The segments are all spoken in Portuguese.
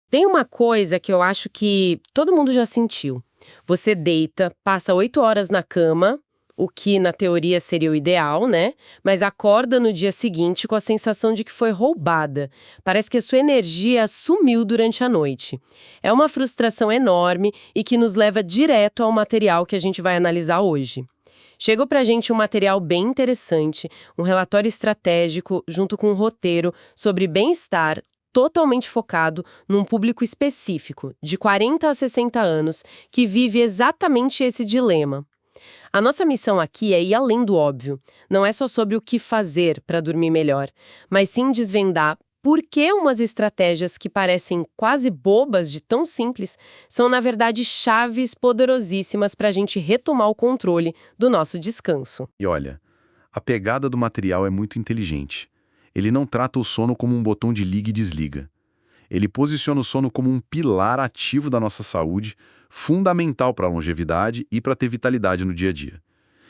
Tem uma coisa que eu acho que todo mundo já sentiu. Você deita, passa 8 horas na cama, o que na teoria seria o ideal, né? Mas acorda no dia seguinte com a sensação de que foi roubada. Parece que a sua energia sumiu durante a noite. É uma frustração enorme e que nos leva direto ao material que a gente vai analisar hoje. Chegou pra gente um material bem interessante, um relatório estratégico junto com um roteiro sobre bem-estar totalmente focado num público específico, de 40 a 60 anos, que vive exatamente esse dilema. A nossa missão aqui é ir além do óbvio. Não é só sobre o que fazer para dormir melhor, mas sim desvendar por que umas estratégias que parecem quase bobas de tão simples são, na verdade, chaves poderosíssimas para a gente retomar o controle do nosso descanso. E olha, a pegada do material é muito inteligente. Ele não trata o sono como um botão de liga e desliga. Ele posiciona o sono como um pilar ativo da nossa saúde, fundamental para a longevidade e para ter vitalidade no dia a dia.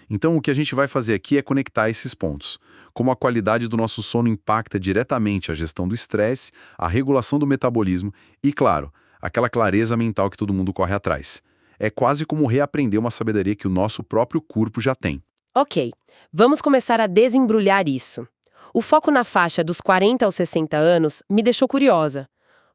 Então, o que a gente vai fazer aqui é conectar esses pontos. Como a qualidade do nosso sono impacta diretamente a gestão do estresse, a regulação do metabolismo e, claro, aquela clareza mental que todo mundo corre atrás. É quase como reaprender uma sabedoria que o nosso próprio corpo já tem. Ok, vamos começar a desembrulhar isso. O foco na faixa dos 40 aos 60 anos me deixou curiosa.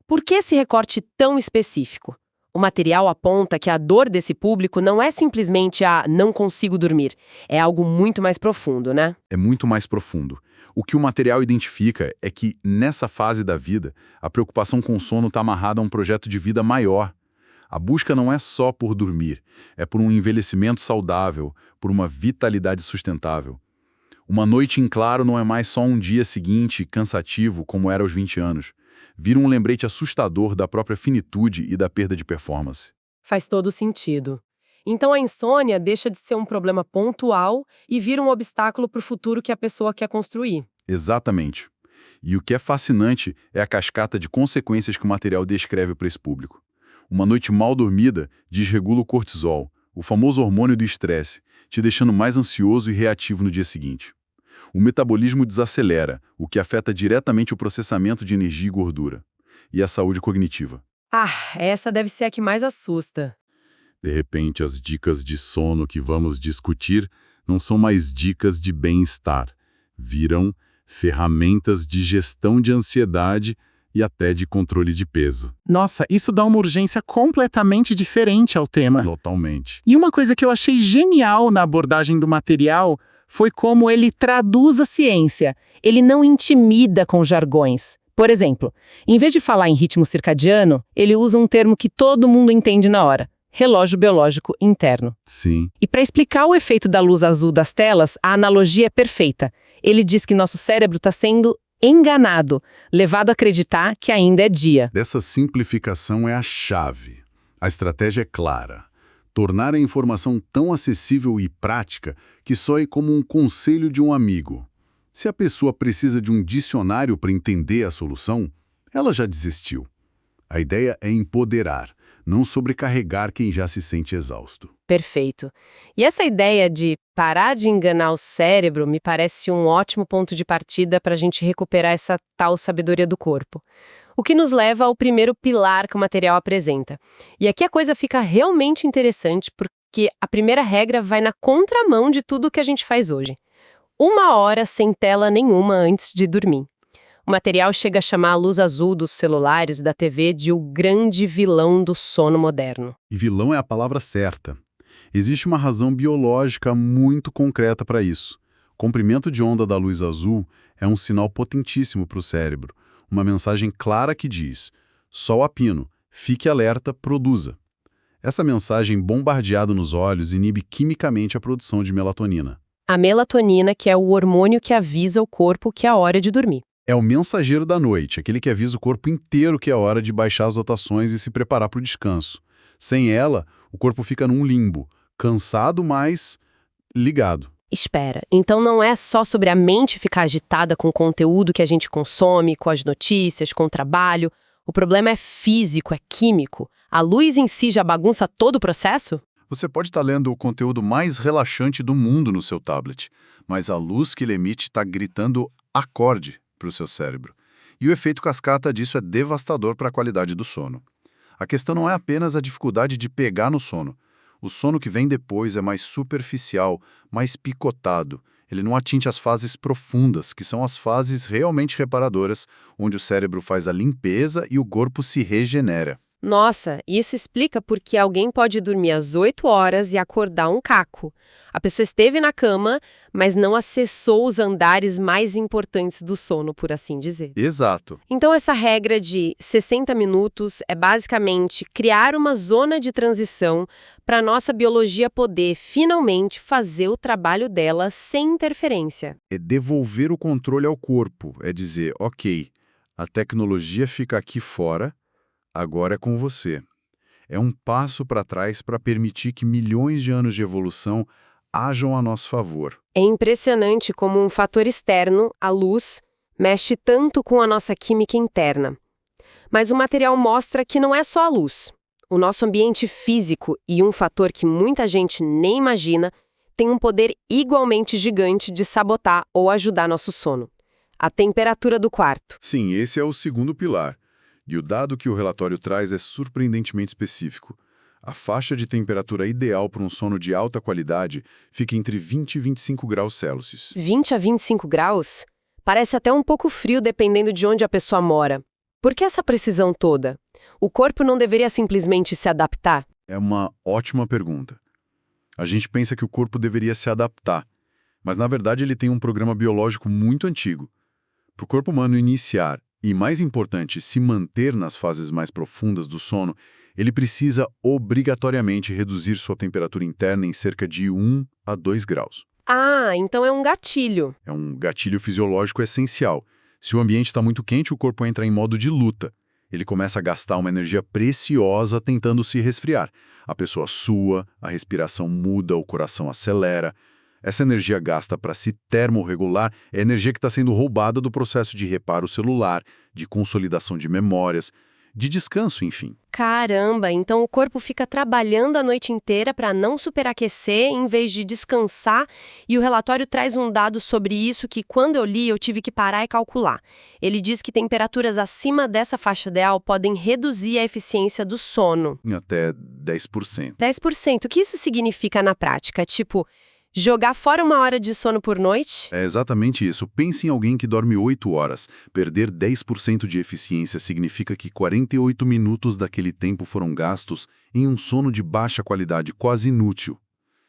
Por que esse recorte tão específico? O material aponta que a dor desse público não é simplesmente a não consigo dormir. É algo muito mais profundo, né? É muito mais profundo. O que o material identifica é que, nessa fase da vida, a preocupação com o sono está amarrada a um projeto de vida maior. A busca não é só por dormir, é por um envelhecimento saudável, por uma vitalidade sustentável. Uma noite em claro não é mais só um dia seguinte cansativo, como era aos 20 anos. Vira um lembrete assustador da própria finitude e da perda de performance. Faz todo sentido. Então a insônia deixa de ser um problema pontual e vira um obstáculo para o futuro que a pessoa quer construir. Exatamente. E o que é fascinante é a cascata de consequências que o material descreve para esse público. Uma noite mal dormida desregula o cortisol, o famoso hormônio do estresse, te deixando mais ansioso e reativo no dia seguinte. O metabolismo desacelera, o que afeta diretamente o processamento de energia e gordura. E a saúde cognitiva. Ah, essa deve ser a que mais assusta. De repente, as dicas de sono que vamos discutir não são mais dicas de bem-estar. Viram ferramentas de gestão de ansiedade e até de controle de peso. Nossa, isso dá uma urgência completamente diferente ao tema. Totalmente. E uma coisa que eu achei genial na abordagem do material foi como ele traduz a ciência. Ele não intimida com jargões. Por exemplo, em vez de falar em ritmo circadiano, ele usa um termo que todo mundo entende na hora: relógio biológico interno. Sim. E para explicar o efeito da luz azul das telas, a analogia é perfeita. Ele diz que nosso cérebro está sendo enganado, levado a acreditar que ainda é dia. Dessa simplificação é a chave. A estratégia é clara. Tornar a informação tão acessível e prática que soe como um conselho de um amigo. Se a pessoa precisa de um dicionário para entender a solução, ela já desistiu. A ideia é empoderar, não sobrecarregar quem já se sente exausto. Perfeito. E essa ideia de parar de enganar o cérebro me parece um ótimo ponto de partida para a gente recuperar essa tal sabedoria do corpo. O que nos leva ao primeiro pilar que o material apresenta. E aqui a coisa fica realmente interessante porque a primeira regra vai na contramão de tudo o que a gente faz hoje. 1 hora sem tela nenhuma antes de dormir. O material chega a chamar a luz azul dos celulares e da TV de o grande vilão do sono moderno. E vilão é a palavra certa. Existe uma razão biológica muito concreta para isso. O comprimento de onda da luz azul é um sinal potentíssimo para o cérebro. Uma mensagem clara que diz: sol a pino, fique alerta, produza. Essa mensagem bombardeada nos olhos inibe quimicamente a produção de melatonina. A melatonina, que é o hormônio que avisa o corpo que é a hora de dormir. É o mensageiro da noite, aquele que avisa o corpo inteiro que é hora de baixar as rotações e se preparar para o descanso. Sem ela, o corpo fica num limbo, cansado, mas ligado. Espera, então não é só sobre a mente ficar agitada com o conteúdo que a gente consome, com as notícias, com o trabalho. O problema é físico, é químico. A luz em si já bagunça todo o processo? Você pode estar lendo o conteúdo mais relaxante do mundo no seu tablet, mas a luz que ele emite está gritando acorde para o seu cérebro. E o efeito cascata disso é devastador para a qualidade do sono. A questão não é apenas a dificuldade de pegar no sono. O sono que vem depois é mais superficial, mais picotado. Ele não atinge as fases profundas, que são as fases realmente reparadoras, onde o cérebro faz a limpeza e o corpo se regenera. Nossa, isso explica por que alguém pode dormir às 8 horas e acordar um caco. A pessoa esteve na cama, mas não acessou os andares mais importantes do sono, por assim dizer. Exato. Então, essa regra de 60 minutos é basicamente criar uma zona de transição para a nossa biologia poder finalmente fazer o trabalho dela sem interferência. É devolver o controle ao corpo, é dizer, ok, a tecnologia fica aqui fora, agora é com você. É um passo para trás para permitir que milhões de anos de evolução ajam a nosso favor. É impressionante como um fator externo, a luz, mexe tanto com a nossa química interna. Mas o material mostra que não é só a luz. O nosso ambiente físico e um fator que muita gente nem imagina tem um poder igualmente gigante de sabotar ou ajudar nosso sono. A temperatura do quarto. Sim, esse é o segundo pilar. E o dado que o relatório traz é surpreendentemente específico. A faixa de temperatura ideal para um sono de alta qualidade fica entre 20 e 25 graus Celsius. 20 a 25 graus? Parece até um pouco frio dependendo de onde a pessoa mora. Por que essa precisão toda? O corpo não deveria simplesmente se adaptar? É uma ótima pergunta. A gente pensa que o corpo deveria se adaptar, mas na verdade ele tem um programa biológico muito antigo. Para o corpo humano iniciar e, mais importante, se manter nas fases mais profundas do sono, ele precisa obrigatoriamente reduzir sua temperatura interna em cerca de 1 a 2 graus. Ah, então é um gatilho. É um gatilho fisiológico essencial. Se o ambiente está muito quente, o corpo entra em modo de luta. Ele começa a gastar uma energia preciosa tentando se resfriar. A pessoa sua, a respiração muda, o coração acelera. Essa energia gasta para se termorregular é a energia que está sendo roubada do processo de reparo celular, de consolidação de memórias, de descanso, enfim. Caramba, então o corpo fica trabalhando a noite inteira para não superaquecer em vez de descansar, e o relatório traz um dado sobre isso que, quando eu li, eu tive que parar e calcular. Ele diz que temperaturas acima dessa faixa ideal podem reduzir a eficiência do sono. Em até 10%. 10%. O que isso significa na prática? Tipo, jogar fora 1 hora de sono por noite? É exatamente isso. Pense em alguém que dorme 8 horas. Perder 10% de eficiência significa que 48 minutos daquele tempo foram gastos em um sono de baixa qualidade, quase inútil.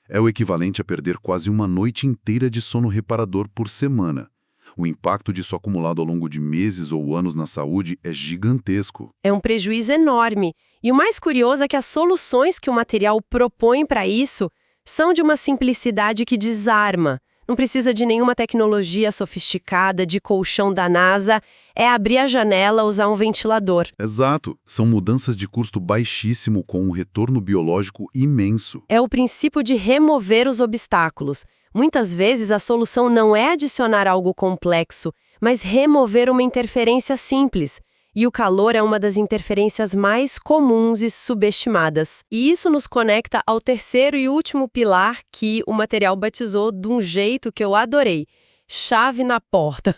É o equivalente a perder quase uma noite inteira de sono reparador por semana. O impacto disso acumulado ao longo de meses ou anos na saúde é gigantesco. É um prejuízo enorme. E o mais curioso é que as soluções que o material propõe para isso são de uma simplicidade que desarma. Não precisa de nenhuma tecnologia sofisticada, de colchão da NASA. É abrir a janela, usar um ventilador. Exato. São mudanças de custo baixíssimo com um retorno biológico imenso. É o princípio de remover os obstáculos. Muitas vezes a solução não é adicionar algo complexo, mas remover uma interferência simples. E o calor é uma das interferências mais comuns e subestimadas. E isso nos conecta ao terceiro e último pilar que o material batizou de um jeito que eu adorei: chave na porta.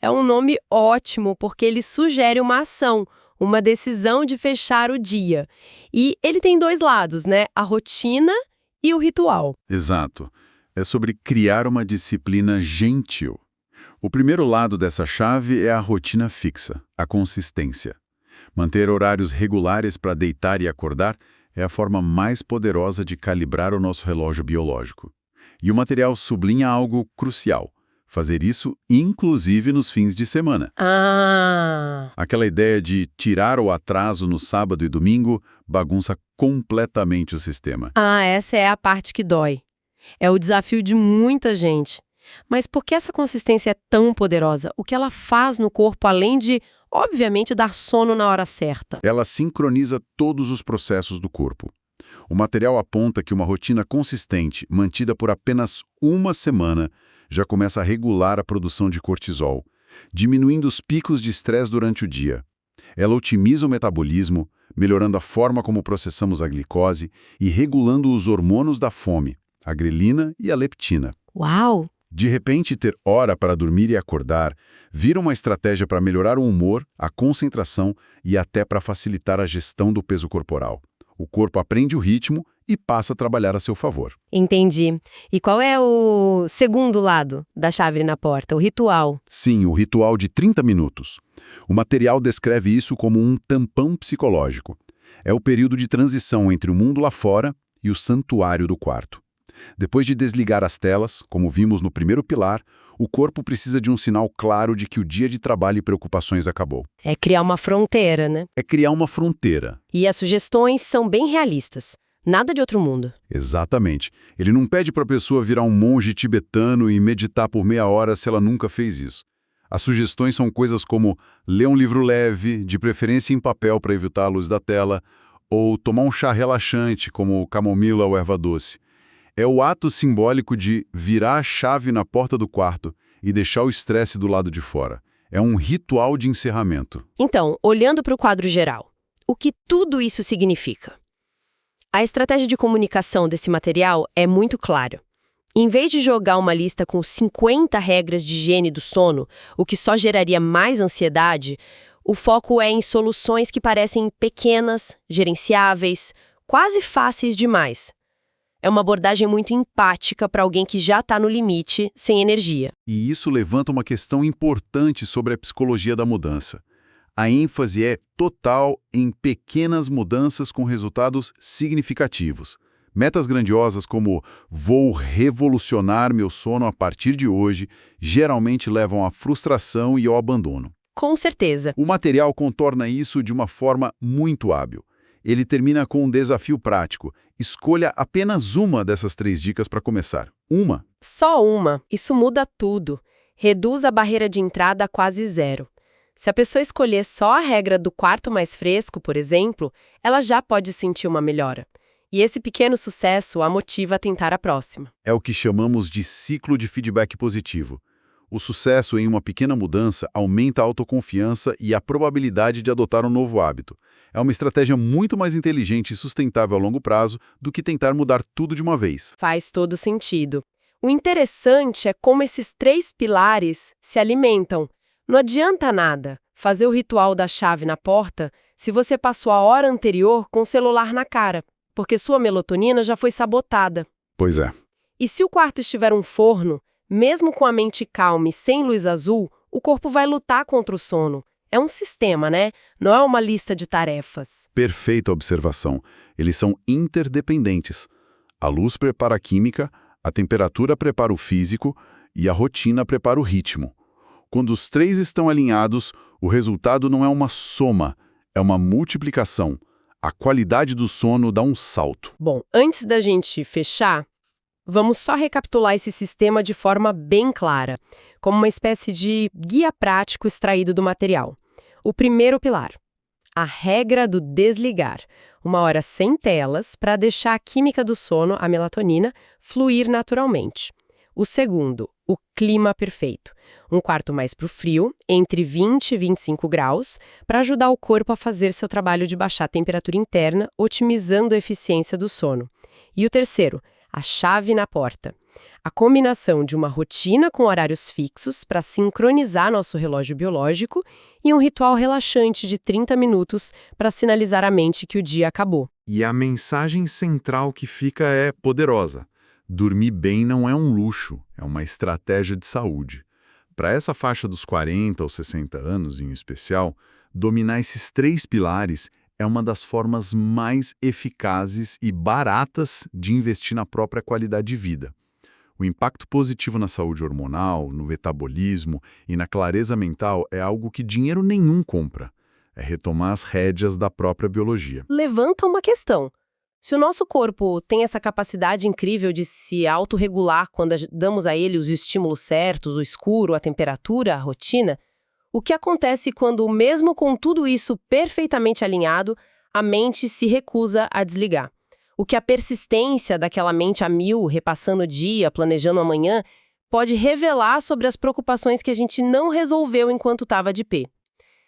É um nome ótimo porque ele sugere uma ação, uma decisão de fechar o dia. E ele tem dois lados, né? A rotina e o ritual. Exato. É sobre criar uma disciplina gentil. O primeiro lado dessa chave é a rotina fixa, a consistência. Manter horários regulares para deitar e acordar é a forma mais poderosa de calibrar o nosso relógio biológico. E o material sublinha algo crucial: fazer isso inclusive nos fins de semana. Aquela ideia de tirar o atraso no sábado e domingo bagunça completamente o sistema. Essa é a parte que dói. É o desafio de muita gente. Mas por que essa consistência é tão poderosa? O que ela faz no corpo, além de, obviamente, dar sono na hora certa? Ela sincroniza todos os processos do corpo. O material aponta que uma rotina consistente, mantida por apenas uma semana, já começa a regular a produção de cortisol, diminuindo os picos de estresse durante o dia. Ela otimiza o metabolismo, melhorando a forma como processamos a glicose e regulando os hormônios da fome, a grelina e a leptina. Uau! De repente, ter hora para dormir e acordar vira uma estratégia para melhorar o humor, a concentração e até para facilitar a gestão do peso corporal. O corpo aprende o ritmo e passa a trabalhar a seu favor. Entendi. E qual é o segundo lado da chave na porta, o ritual? Sim, o ritual de 30 minutos. O material descreve isso como um tampão psicológico. É o período de transição entre o mundo lá fora e o santuário do quarto. Depois de desligar as telas, como vimos no primeiro pilar, o corpo precisa de um sinal claro de que o dia de trabalho e preocupações acabou. É criar uma fronteira, né? É criar uma fronteira. E as sugestões são bem realistas. Nada de outro mundo. Exatamente. Ele não pede para a pessoa virar um monge tibetano e meditar por meia hora se ela nunca fez isso. As sugestões são coisas como ler um livro leve, de preferência em papel para evitar a luz da tela, ou tomar um chá relaxante, como camomila ou erva doce. É o ato simbólico de virar a chave na porta do quarto e deixar o estresse do lado de fora. É um ritual de encerramento. Então, olhando para o quadro geral, o que tudo isso significa? A estratégia de comunicação desse material é muito clara. Em vez de jogar uma lista com 50 regras de higiene do sono, o que só geraria mais ansiedade, o foco é em soluções que parecem pequenas, gerenciáveis, quase fáceis demais. É uma abordagem muito empática para alguém que já está no limite, sem energia. E isso levanta uma questão importante sobre a psicologia da mudança. A ênfase é total em pequenas mudanças com resultados significativos. Metas grandiosas como vou revolucionar meu sono a partir de hoje geralmente levam à frustração e ao abandono. Com certeza. O material contorna isso de uma forma muito hábil. Ele termina com um desafio prático. Escolha apenas uma dessas 3 dicas para começar. Uma. Só uma. Isso muda tudo. Reduz a barreira de entrada a quase zero. Se a pessoa escolher só a regra do quarto mais fresco, por exemplo, ela já pode sentir uma melhora. E esse pequeno sucesso a motiva a tentar a próxima. É o que chamamos de ciclo de feedback positivo. O sucesso em uma pequena mudança aumenta a autoconfiança e a probabilidade de adotar um novo hábito. É uma estratégia muito mais inteligente e sustentável a longo prazo do que tentar mudar tudo de uma vez. Faz todo sentido. O interessante é como esses 3 pilares se alimentam. Não adianta nada fazer o ritual da chave na porta se você passou a hora anterior com o celular na cara, porque sua melatonina já foi sabotada. Pois é. E se o quarto estiver um forno, mesmo com a mente calma e sem luz azul, o corpo vai lutar contra o sono. É um sistema, né? Não é uma lista de tarefas. Perfeita observação. Eles são interdependentes. A luz prepara a química, a temperatura prepara o físico e a rotina prepara o ritmo. Quando os 3 estão alinhados, o resultado não é uma soma, é uma multiplicação. A qualidade do sono dá um salto. Bom, antes da gente fechar, vamos só recapitular esse sistema de forma bem clara, como uma espécie de guia prático extraído do material. O primeiro pilar, a regra do desligar. 1 hora sem telas para deixar a química do sono, a melatonina, fluir naturalmente. O segundo, o clima perfeito. Um quarto mais para o frio, entre 20 e 25 graus, para ajudar o corpo a fazer seu trabalho de baixar a temperatura interna, otimizando a eficiência do sono. E o terceiro, a chave na porta. A combinação de uma rotina com horários fixos para sincronizar nosso relógio biológico e um ritual relaxante de 30 minutos para sinalizar à mente que o dia acabou. E a mensagem central que fica é poderosa. Dormir bem não é um luxo, é uma estratégia de saúde. Para essa faixa dos 40 aos 60 anos, em especial, dominar esses 3 pilares é uma das formas mais eficazes e baratas de investir na própria qualidade de vida. O impacto positivo na saúde hormonal, no metabolismo e na clareza mental é algo que dinheiro nenhum compra. É retomar as rédeas da própria biologia. Levanta uma questão. Se o nosso corpo tem essa capacidade incrível de se autorregular quando damos a ele os estímulos certos, o escuro, a temperatura, a rotina, o que acontece quando, mesmo com tudo isso perfeitamente alinhado, a mente se recusa a desligar? O que a persistência daquela mente a mil, repassando o dia, planejando amanhã, pode revelar sobre as preocupações que a gente não resolveu enquanto estava de pé.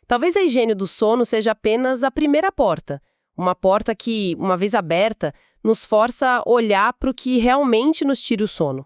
Talvez a higiene do sono seja apenas a primeira porta, uma porta que, uma vez aberta, nos força a olhar para o que realmente nos tira o sono.